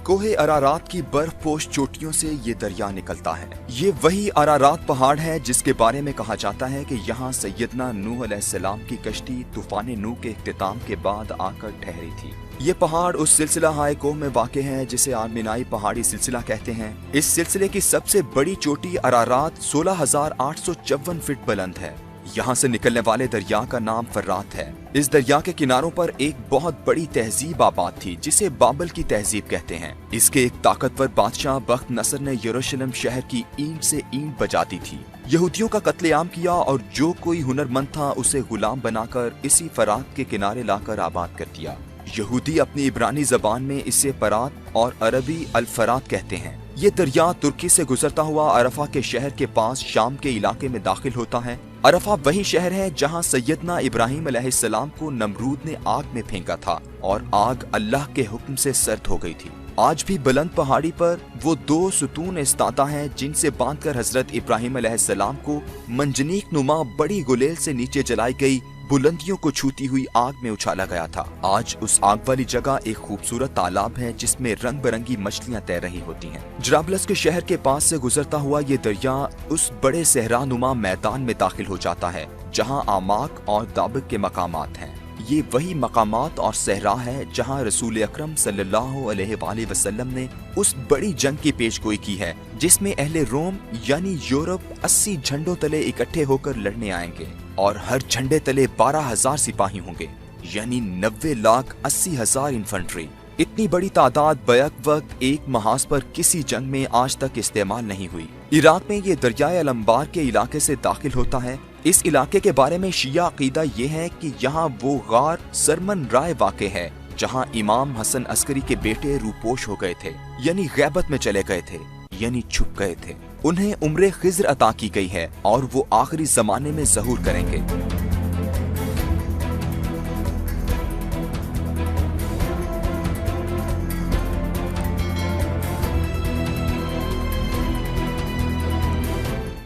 कोहे अरारात की बर्फपोश चोटियों से ये दरिया निकलता है। ये वही अरारात पहाड़ है जिसके बारे में कहा जाता है कि यहाँ सैयदना नूह अलैहिस्सलाम की कश्ती तूफान नूह के इख्तिताम के बाद आकर ठहरी थी। ये पहाड़ उस सिलसिला हाय कोह में वाक़े है जिसे आर्मेनाई पहाड़ी सिलसिला कहते हैं। इस सिलसिले की सबसे बड़ी चोटी अरारात 16,854 फीट बुलंद है। यहाँ से निकलने वाले दरिया का नाम फर्रात है। इस दरिया के किनारों पर एक बहुत बड़ी तहजीब आबाद थी जिसे बाबल की तहजीब कहते हैं। इसके एक ताकतवर बादशाह बख्त नसर ने यरूशलेम शहर की ईंट से ईंट बजाती थी। यहूदियों का कत्लेआम किया और जो कोई हुनरमंद था उसे गुलाम बनाकर इसी फरात के किनारे लाकर आबाद कर दिया। यहूदी अपनी इब्रानी जबान में इसे फरात और अरबी अल फरात कहते हैं। ये दरिया तुर्की से गुजरता हुआ अरफा के शहर के पास शाम के इलाके में दाखिल होता है। अरफा वही शहर है जहाँ सैयदना इब्राहिम अलैहिस्सलाम को नमरूद ने आग में फेंका था और आग अल्लाह के हुक्म से सर्द हो गई थी। आज भी बुलंद पहाड़ी पर वो 2 सुतून इस्तादा हैं जिनसे बांधकर हजरत इब्राहिम अलैहिस्सलाम को मंजनीक नुमा बड़ी गुलेल से नीचे जलाई गई बुलंदियों को छूती हुई आग में उछाला गया था। आज उस आग वाली जगह एक खूबसूरत तालाब है जिसमें रंग बिरंगी मछलियां तैर रही होती हैं। जराबलस के शहर के पास से गुजरता हुआ ये दरिया उस बड़े सहरा नुमा मैदान में दाखिल हो जाता है जहां आमाक और दाबिक के मकामात हैं। ये वही मकामात और सहरा है जहां रसूल अकरम सल्लल्लाहु अलैहि वसल्लम ने उस बड़ी जंग की पेशगोई की है जिसमें अहले रोम यानी यूरोप 80 झंडों तले इकट्ठे होकर लड़ने आएंगे और हर झंडे तले 12,000 सिपाही होंगे यानी 90,80,000 इन्फेंट्री। इतनी बड़ी तादाद बैक वक्त एक महाज पर किसी जंग में आज तक इस्तेमाल नहीं हुई। इराक में ये दरियाए अलंबार के इलाके से दाखिल होता है। इस इलाके के बारे में शिया अकीदा ये है कि यहाँ वो गार सरमन राय वाक़े है जहाँ इमाम हसन अस्करी के बेटे रूपोश हो गए थे यानी गैबत में चले गए थे यानी छुप गए थे। उन्हें उम्रे खिज्र अता की गई है और वो आखिरी जमाने में ज़हूर करेंगे।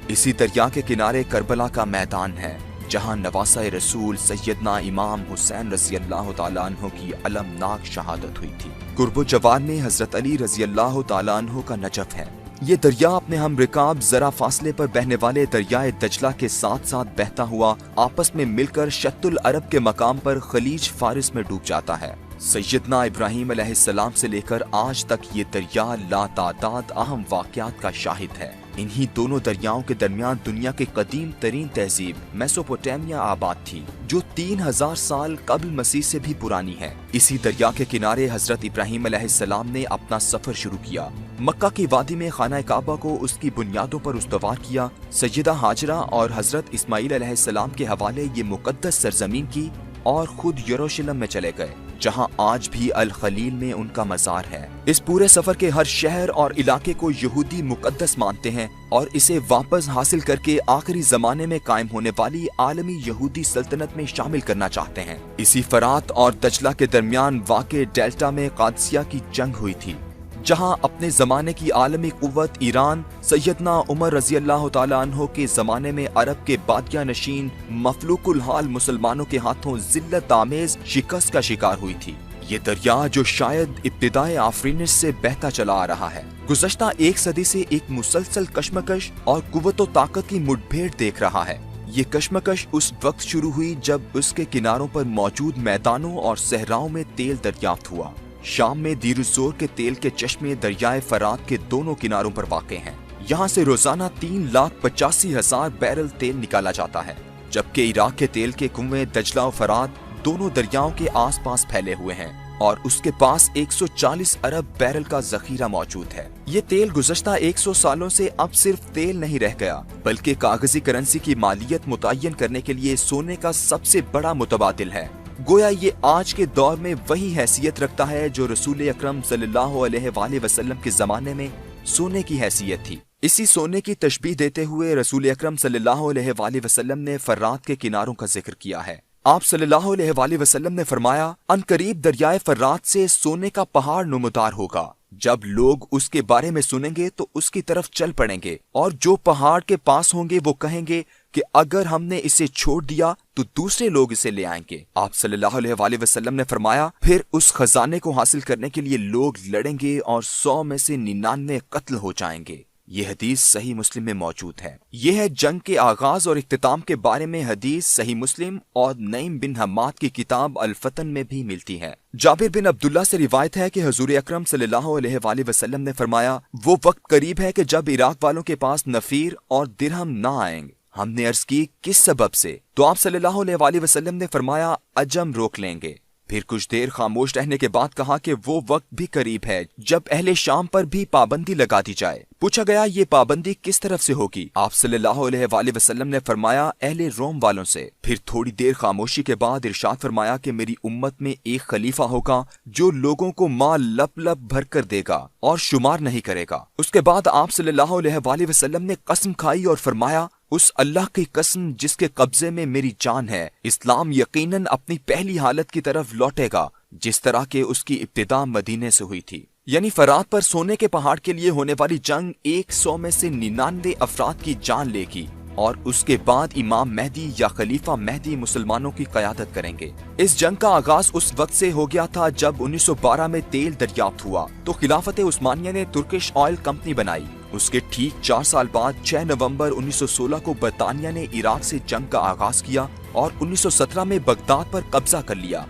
इसी दरिया के किनारे करबला का मैदान है जहां नवासा रसूल सैयदना इमाम हुसैन रज़ियल्लाहु ताला अन्हु की अलमनाक शहादत हुई थी। कुर्बो जवार में हजरत अली रज़ियल्लाहु ताला अन्हु का नजफ है। ये दरिया अपने हम रिकाब जरा फासले पर बहने वाले दरियाए दजला के साथ साथ बहता हुआ आपस में मिलकर शत्तुल अरब के मकाम पर खलीज फारिस में डूब जाता है। सैयदना इब्राहिम अलैहिस्सलाम से लेकर आज तक ये दरिया लातादाद अहम वाक़यात का शाहिद है। इन्हीं दोनों दरियाओं के दरमियान दुनिया की कदीम तरीन तहजीब मेसोपोटामिया आबाद थी जो 3000 साल कबल मसीह से भी पुरानी है। इसी दरिया के किनारे हजरत इब्राहिम अलैहिस्सलाम ने अपना सफर शुरू किया। मक्का की वादी में खाना काबा को उसकी बुनियादों पर उस्तवार किया। सैयदा हाजरा और हजरत इस्माइल अलैहिस्सलाम के हवाले ये मुकद्दस सरजमीन की और खुद यरूशलेम में चले गए जहां आज भी अल खलील में उनका मज़ार है। इस पूरे सफर के हर शहर और इलाके को यहूदी मुकद्दस मानते हैं और इसे वापस हासिल करके आखिरी जमाने में कायम होने वाली आलमी यहूदी सल्तनत में शामिल करना चाहते हैं। इसी फरात और दजला के दरमियान वाक़े डेल्टा में कादसिया की जंग हुई थी जहां अपने जमाने की आलमी कुव्वत ईरान सैयदना उमर रज़ियल्लाहु ताला अन्हु के जमाने में अरब के बादशाह नशीन मफलूकुल हाल मुसलमानों के हाथों जिल्लत आमेज शिकस्त का शिकार हुई थी। ये दरिया जो शायद इब्तिदाए आफरीनिश से बहता चला आ रहा है गुज़श्ता 1 सदी से एक मुसलसल कशमकश और कुव्वतो ताकत की मुठभेड़ देख रहा है। ये कशमकश उस वक्त शुरू हुई जब उसके किनारों पर मौजूद मैदानों और सहराओं में तेल दरियाफ्त हुआ। शाम में दीरुज़ोर के तेल के चश्मे दरियाए फरात के दोनों किनारों पर वाक़े हैं। यहाँ से रोजाना 3,85,000 बैरल तेल निकाला जाता है जबकि इराक के तेल के कुएं दजला और फरात दोनों दरियाओं के आसपास फैले हुए हैं और उसके पास 140 अरब बैरल का जखीरा मौजूद है। ये तेल गुज़श्ता 100 सालों से अब सिर्फ तेल नहीं रह गया बल्कि कागजी करेंसी की मालियत मुतय्यन करने के लिए सोने का सबसे बड़ा मुतबादिल है। गोया ये आज के दौर में वही हैसियत रखता है जो रसूल अकरम सल्लल्लाहु अलैहि वसल्लम के जमाने में सोने की हैसियत थी। इसी सोने की तशबीह देते हुए रसूल अकरम सल्लल्लाहु अलैहि वसल्लम ने फर्रात के किनारों का जिक्र किया है। آپ صلی اللہ علیہ وآلہ وسلم نے فرمایا، عنقریب دریائے فرات سے سونے کا پہاڑ نمودار ہوگا۔ جب لوگ اس کے بارے میں سنیں گے تو اس کی طرف چل پڑیں گے، اور جو پہاڑ کے پاس ہوں گے وہ کہیں گے کہ اگر ہم نے اسے چھوڑ دیا تو دوسرے لوگ اسے لے آئیں گے۔ آپ صلی اللہ علیہ وآلہ وسلم نے فرمایا، پھر اس خزانے کو حاصل کرنے کے لیے لوگ لڑیں گے اور 100 میں سے 99 قتل ہو جائیں گے۔ یہ حدیث صحیح مسلم میں موجود ہے۔ یہ ہے جنگ کے آغاز اور اختتام کے بارے میں حدیث صحیح مسلم اور نعیم بن حماد کی کتاب الفتن میں بھی ملتی ہے۔ جابر بن عبداللہ سے روایت ہے کہ حضور اکرم صلی اللہ علیہ وآلہ وسلم نے فرمایا، وہ وقت قریب ہے کہ جب عراق والوں کے پاس نفیر اور درہم نہ آئیں گے۔ ہم نے عرض کی، کس سبب سے؟ تو آپ صلی اللہ علیہ وآلہ وسلم نے فرمایا، عجم روک لیں گے۔ پھر کچھ دیر خاموش رہنے کے بعد کہا کہ وہ وقت بھی قریب ہے جب اہل شام پر بھی پابندی لگا دی جائے۔ پوچھا گیا، یہ پابندی کس طرف سے ہوگی؟ آپ صلی اللہ علیہ وآلہ وسلم نے فرمایا، اہل روم والوں سے۔ پھر تھوڑی دیر خاموشی کے بعد ارشاد فرمایا کہ میری امت میں ایک خلیفہ ہوگا جو لوگوں کو مال لپ لپ بھر کر دے گا اور شمار نہیں کرے گا۔ اس کے بعد آپ صلی اللہ علیہ وآلہ وسلم نے قسم کھائی اور فرمایا، اس اللہ کی قسم جس کے قبضے میں میری جان ہے، اسلام یقیناً اپنی پہلی حالت کی طرف لوٹے گا جس طرح کہ اس کی ابتدا مدینے سے ہوئی تھی۔ یعنی فرات پر سونے کے پہاڑ کے لیے ہونے والی جنگ 100 میں سے 99 افراد کی جان لے گی، اور اس کے بعد امام مہدی یا خلیفہ مہدی مسلمانوں کی قیادت کریں گے۔ اس جنگ کا آغاز اس وقت سے ہو گیا تھا جب 1912 میں تیل دریافت ہوا تو خلافت عثمانیہ نے ترکش آئل کمپنی بنائی۔ اس کے ٹھیک 4 سال بعد 6 نومبر 1916 کو برطانیہ نے عراق سے جنگ کا آغاز کیا اور 1917 میں بغداد پر قبضہ کر لیا۔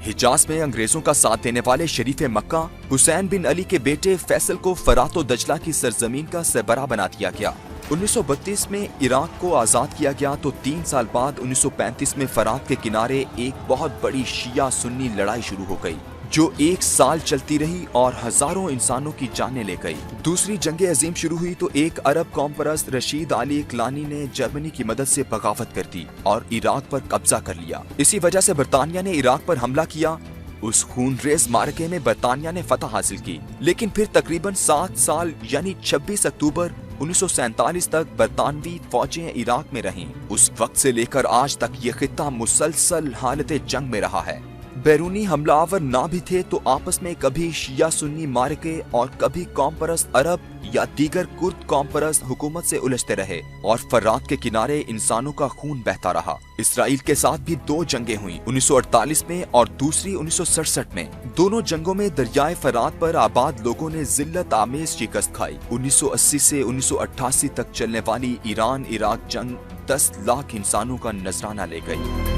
حجاز میں انگریزوں کا ساتھ دینے والے شریف مکہ حسین بن علی کے بیٹے فیصل کو فرات و دجلہ کی سرزمین کا سربراہ بنا دیا گیا۔ 1932 میں عراق کو آزاد کیا گیا تو 3 سال بعد 1935 میں فرات کے کنارے ایک بہت بڑی شیعہ سنی لڑائی شروع ہو گئی جو 1 سال چلتی رہی اور ہزاروں انسانوں کی جانیں لے گئی۔ دوسری جنگ عظیم شروع ہوئی تو ایک عرب قوم پرست رشید علی اکلانی نے جرمنی کی مدد سے بغاوت کر دی اور عراق پر قبضہ کر لیا۔ اسی وجہ سے برطانیہ نے عراق پر حملہ کیا۔ اس خونریز معرکے میں برطانیہ نے فتح حاصل کی، لیکن پھر تقریباً 7 سال یعنی 26 اکتوبر 1947 تک برطانوی فوجیں عراق میں رہیں۔ اس وقت سے لے کر آج تک یہ خطہ مسلسل حالت جنگ میں رہا ہے۔ بیرونی حملہ آور نہ بھی تھے تو آپس میں کبھی شیعہ سنی معرکے اور کبھی قوم پرست عرب یا دیگر کرد قوم پرست حکومت سے الجھتے رہے، اور فرات کے کنارے انسانوں کا خون بہتا رہا۔ اسرائیل کے ساتھ بھی 2 جنگیں ہوئیں، 1948 میں اور دوسری 1967 میں۔ دونوں جنگوں میں دریائے فرات پر آباد لوگوں نے ذلت آمیز شکست کھائی۔ 1980 سے 1988 تک چلنے والی ایران عراق جنگ 10 لاکھ انسانوں کا نذرانہ لے گئی۔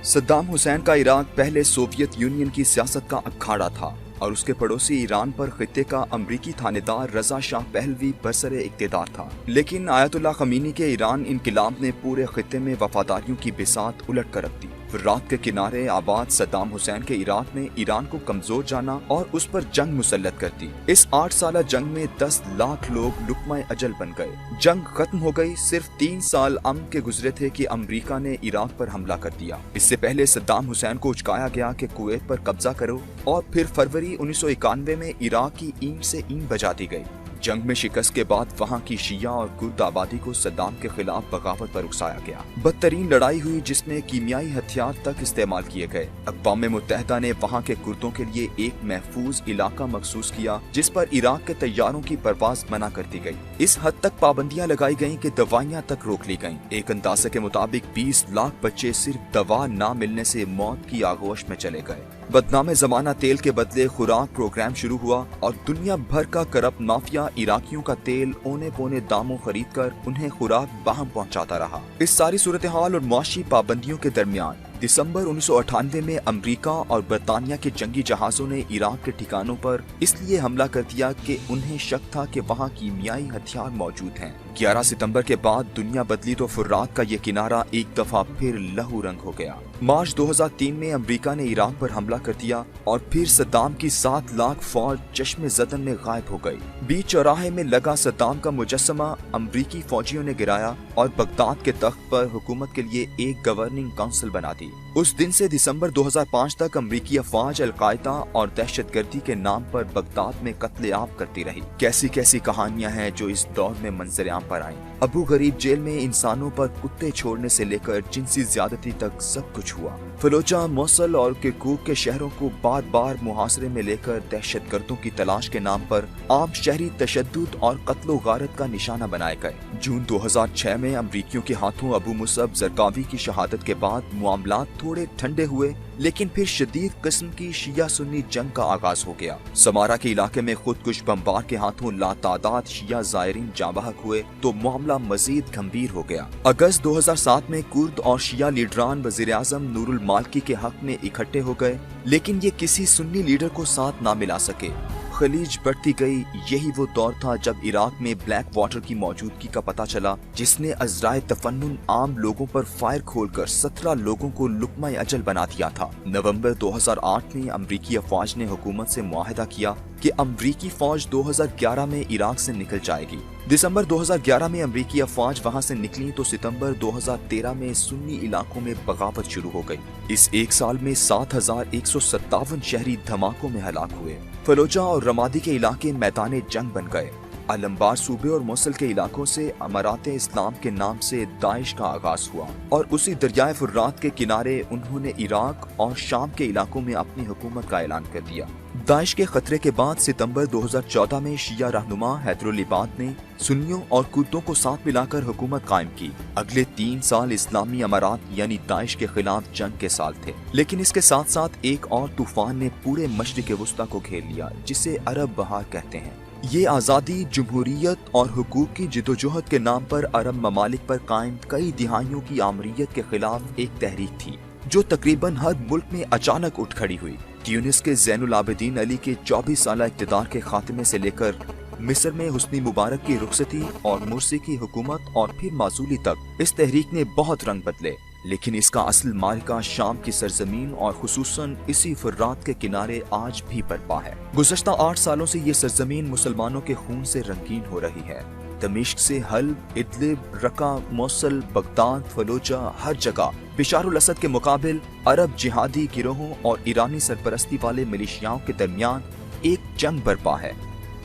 صدام حسین کا عراق پہلے سوویت یونین کی سیاست کا اکھاڑا تھا اور اس کے پڑوسی ایران پر خطے کا امریکی تھانے دار رضا شاہ پہلوی برسر اقتدار تھا، لیکن آیت اللہ خمینی کے ایران انقلاب نے پورے خطے میں وفاداریوں کی بساط الٹ کر رکھ دی۔ فرات کے کنارے آباد صدام حسین کے عراق نے ایران کو کمزور جانا اور اس پر جنگ مسلط کر دی۔ اس 8 سالہ جنگ میں 10 لاکھ لوگ لقمہ اجل بن گئے۔ جنگ ختم ہو گئی، صرف 3 سال امن کے گزرے تھے کہ امریکہ نے عراق پر حملہ کر دیا۔ اس سے پہلے صدام حسین کو اچکایا گیا کہ کویت پر قبضہ کرو، اور پھر فروری 1991 میں عراق کی اینٹ سے اینٹ بجا دی گئی۔ جنگ میں شکست کے بعد وہاں کی شیعہ اور کرد آبادی کو صدام کے خلاف بغاوت پر اکسایا گیا۔ بدترین لڑائی ہوئی جس میں کیمیائی ہتھیار تک استعمال کیے گئے۔ اقوام متحدہ نے وہاں کے کردوں کے لیے ایک محفوظ علاقہ مخصوص کیا جس پر عراق کے طیاروں کی پرواز منع کر دی گئی۔ اس حد تک پابندیاں لگائی گئیں کہ دوائیاں تک روک لی گئیں۔ ایک اندازے کے مطابق 20 لاکھ بچے صرف دوا نہ ملنے سے موت کی آغوش میں چلے گئے۔ بدنام زمانہ تیل کے بدلے خوراک پروگرام شروع ہوا اور دنیا بھر کا کرپٹ مافیا عراقیوں کا تیل اونے پونے داموں خرید کر انہیں خوراک باہم پہنچاتا رہا۔ اس ساری صورتحال اور معاشی پابندیوں کے درمیان دسمبر 1998 میں امریکہ اور برطانیہ کے جنگی جہازوں نے عراق کے ٹھکانوں پر اس لیے حملہ کر دیا کہ انہیں شک تھا کہ وہاں کیمیائی ہتھیار موجود ہیں۔ 11 ستمبر کے بعد دنیا بدلی تو فرات کا یہ کنارہ ایک دفعہ پھر لہو رنگ ہو گیا۔ مارچ 2003 میں امریکہ نے عراق پر حملہ کر دیا اور پھر صدام کی 7 لاکھ فوج چشم زدن میں غائب ہو گئی۔ بیچ چوراہے میں لگا صدام کا مجسمہ امریکی فوجیوں نے گرایا اور بغداد کے تخت پر حکومت کے لیے ایک گورننگ کونسل بنا دی۔ उस दिन से दिसंबर 2005 तक अमरीकी अफवाज अलकायदा और दहशतगर्दी के नाम पर बगदाद में कत्लेआम करती रही। कैसी कैसी कहानियां हैं जो इस दौर में मंजरेआम पर आईं। अबू गरीब जेल में इंसानों पर कुत्ते छोड़ने से लेकर जिनसी ज्यादती तक सब कुछ हुआ। फलूजा, मोसल और किरकुक के शहरों को बार बार मुहासरे में लेकर दहशतगर्दों की तलाश के नाम पर आम शहरी तशद्दुद और कत्लो गारत का निशाना बनाए गए। जून 2006 में अमरीकियों के हाथों अबू मुसब जरकावी की शहादत के बाद मामलात थोड़े ठंडे हुए, लेकिन फिर शदीद किस्म की शिया सुन्नी जंग का आगाज हो गया। समारा के इलाके में खुदकुश बमबार के हाथों लातादाद शिया जायरीन जाँ बहक हुए तो मामला मजीद गंभीर हो गया। अगस्त 2007 में कुर्द और शिया लीडरान वजीर आजम नूरुल मालिकी के हक में इकट्ठे हो गए, लेकिन ये किसी सुन्नी लीडर को साथ ना मिला सके। खलीज बढ़ती गई। यही वो दौर था जब इराक में ब्लैक वाटर की मौजूदगी का पता चला, जिसने अजराए तफन्नुन आम लोगों पर फायर खोलकर 17 लोगों को लुकमा अजल बना दिया था। नवंबर 2008 में अमरीकी अफवाज ने हुकूमत से मुआहदा किया कि अमरीकी फौज 2011 में इराक से निकल जाएगी। दिसंबर 2011 में अमरीकी अफवाज वहां से निकली तो सितंबर 2013 में सुन्नी इलाकों में बगावत शुरू हो गई। इस एक साल में 7157 शहरी धमाकों में हलाक हुए। फलूजा और रमादी के इलाके मैदाने जंग बन गए। अलम्बार सूबे और मोसल के इलाकों से अमाराते इस्लाम के नाम से दाइश का आगाज हुआ और उसी दरियाए फुर्रात के किनारे उन्होंने इराक और शाम के इलाकों में अपनी हुकूमत का ऐलान कर दिया। दाइश के खतरे के बाद सितंबर 2014 में शिया रहनुमा हैदरुल इबाद ने सुन्नियों और कुर्दों को साथ मिलाकर हुकूमत कायम की। अगले 3 साल इस्लामी अमारात यानी दाइश के खिलाफ जंग के साल थे, लेकिन इसके साथ साथ एक और तूफान ने पूरे मशरिक़ वुस्ता को घेर लिया, जिसे अरब बहार कहते हैं। ये आज़ादी, जमहूरियत और हुकूक की जिदोजहद के नाम पर अरब ममालिक पर कायम कई दिहाइयों की आमरीयत के खिलाफ एक तहरीक थी, जो तकरीबन हर मुल्क में अचानक उठ खड़ी हुई। ट्यूनिस के ज़ैनुल आबिदीन अली के 24 साल इक़्तिदार के खात्मे से लेकर मिस्र में हुस्नी मुबारक की रुखसती और मुर्सी की हुकूमत और फिर मासूली तक इस तहरीक ने बहुत रंग बदले, लेकिन इसका असल मार्का शाम की सरजमीन और खुसूसन इसी फुर्रात के किनारे आज भी बरपा है। गुज़श्ता 8 सालों से ये सरजमीन मुसलमानों के खून से रंगीन हो रही है। दमिश्क से हल्ब, इदलिब, रका, मोसल, बगदाद, फलूजा, हर जगह बिशारुल असद के मुकाबिल अरब जिहादी गिरोहों और ईरानी सरपरस्ती वाले मिलिशियाओं के दरमियान एक जंग बरपा है।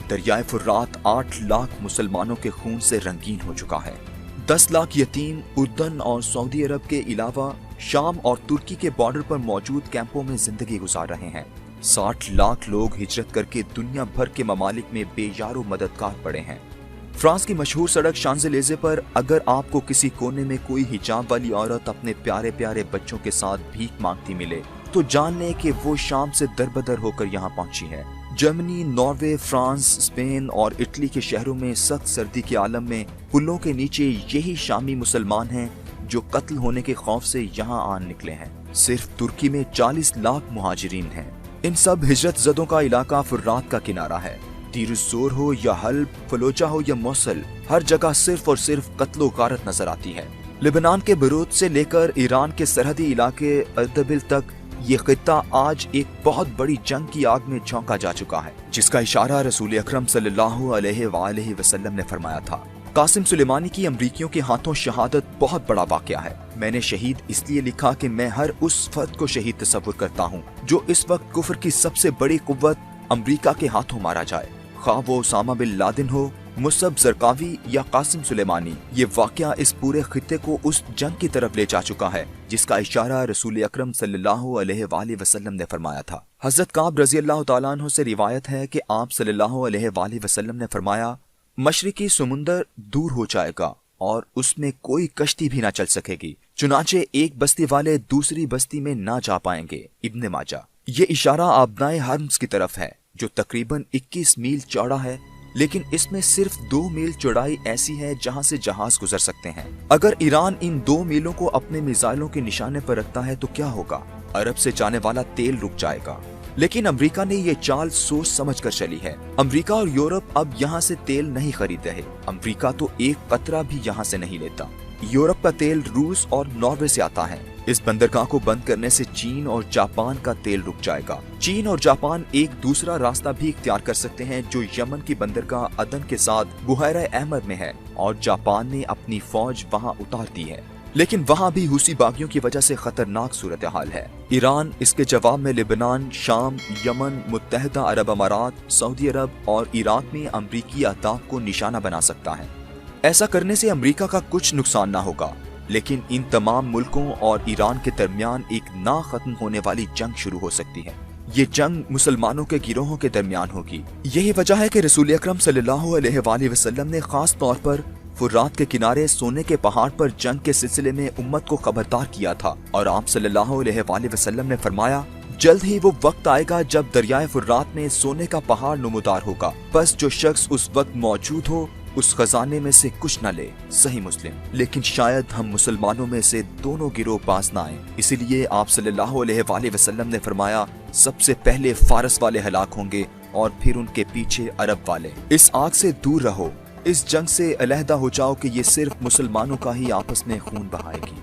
दरियाए फुर्रात 8 लाख मुसलमानों के खून से रंगीन हो चुका है। 10 लाख यतीम उर्दन और सऊदी अरब के अलावा शाम और तुर्की के बॉर्डर पर मौजूद कैंपों में जिंदगी गुजार रहे हैं। 60 लाख लोग हिजरत करके दुनिया भर के ममालिक में बेयारो मददगार पड़े हैं। फ्रांस की मशहूर सड़क शांज़ेलिज़े पर अगर आपको किसी कोने में कोई हिजाब वाली औरत अपने प्यारे प्यारे बच्चों के साथ भीख मांगती मिले तो जान लें कि वो शाम से दरबदर होकर यहाँ पहुंची है। जर्मनी, नॉर्वे, फ्रांस, स्पेन और इटली के शहरों में सख्त सर्दी के आलम में पुलों के नीचे यही शामी मुसलमान हैं जो कत्ल होने के खौफ से यहाँ आन निकले हैं। सिर्फ तुर्की में 40 लाख मुहाजिरीन हैं। इन सब हिजरत ज़दों का इलाका फुर्रात का किनारा है। तीर ज़ोर हो या हल्ब, फलूजा हो या मोसल, हर जगह सिर्फ और सिर्फ कत्लो गारत नजर आती है। लेबनान के बेरूत से लेकर ईरान के सरहदी इलाके अर्दबिल तक ये खित्ता आज एक बहुत बड़ी जंग की आग में झोंका जा चुका है, जिसका इशारा रसूल अकरम सल्लल्लाहु अलैहि वसल्लम ने फरमाया था। कासिम सुलेमानी की अमरीकियों के हाथों शहादत बहुत बड़ा वाकया है। मैंने शहीद इसलिए लिखा कि मैं हर उस फर्द को शहीद तस्वुर करता हूँ जो इस वक्त कुफ्र की सबसे बड़ी कुव्वत अमरीका के हाथों मारा जाए, खा वो उसामा बिन लादेन हो, मुसब जरकावी या कासिम सुलेमानी। ये वाकया इस पूरे खित्ते को उस जंग की तरफ ले जा चुका है जिसका इशारा रसूल अकरम सल्लल्लाहु अलैहि वसल्लम ने फरमाया था। हजरत काब रज़ी अल्लाह तआला अन्हु से रिवायत है कि आप सल्लल्लाहु अलैहि वसल्लम ने फरमाया, मशरिकी समुंदर दूर हो जाएगा और उसमें कोई कश्ती भी ना चल सकेगी, चुनाचे एक बस्ती वाले दूसरी बस्ती में ना जा पाएंगे। इब्ने माजा। ये इशारा आबनाए हर्म्स की तरफ है जो तकरीबन 21 मील चौड़ा है, लेकिन इसमें सिर्फ 2 मील चौड़ाई ऐसी है जहां से जहाज गुजर सकते हैं। अगर ईरान इन 2 मीलों को अपने मिसाइलों के निशाने पर रखता है तो क्या होगा? अरब से जाने वाला तेल रुक जाएगा। लेकिन अमेरिका ने ये चाल सोच समझ कर चली है। अमेरिका और यूरोप अब यहाँ से तेल नहीं खरीद रहे। अमेरिका तो एक कतरा भी यहाँ से नहीं लेता। यूरोप का तेल रूस और नॉर्वे से आता है। इस बंदरगाह को बंद करने से चीन और जापान का तेल रुक जाएगा। चीन और जापान एक दूसरा रास्ता भी इख्तियार कर सकते हैं जो यमन की बंदरगाह अदन के साथ बुहैरा अहमर में है और जापान ने अपनी फौज वहां उतार दी है। لیکن وہاں بھی حوثی باغیوں کی وجہ سے خطرناک صورتحال ہے۔ ایران اس کے جواب میں لبنان، شام، یمن، متحدہ عرب امارات، سعودی عرب اور عراق میں امریکی اہداف کو نشانہ بنا سکتا ہے۔ ایسا کرنے سے امریکہ کا کچھ نقصان نہ ہوگا، لیکن ان تمام ملکوں اور ایران کے درمیان ایک نہ ختم ہونے والی جنگ شروع ہو سکتی ہے۔ یہ جنگ مسلمانوں کے گروہوں کے درمیان ہوگی۔ یہی وجہ ہے کہ رسول اکرم صلی اللہ علیہ وآلہ وسلم نے خاص طور پر فرات کے کنارے سونے کے پہاڑ پر جنگ کے سلسلے میں امت کو خبردار کیا تھا، اور آپ صلی اللہ علیہ وآلہ وسلم نے فرمایا جلد ہی وہ وقت آئے گا جب دریائے فرات میں سونے کا پہاڑ نمودار ہوگا، بس جو شخص اس وقت موجود ہو اس خزانے میں سے کچھ نہ لے۔ صحیح مسلم۔ لیکن شاید ہم مسلمانوں میں سے دونوں گروہ باز نہ آئیں، اسی لیے آپ صلی اللہ علیہ وآلہ وسلم نے فرمایا سب سے پہلے فارس والے ہلاک ہوں گے اور پھر ان کے پیچھے عرب والے۔ اس آگ سے دور رہو، اس جنگ سے علیحدہ ہو جاؤ کہ یہ صرف مسلمانوں کا ہی آپس میں خون بہائے گی۔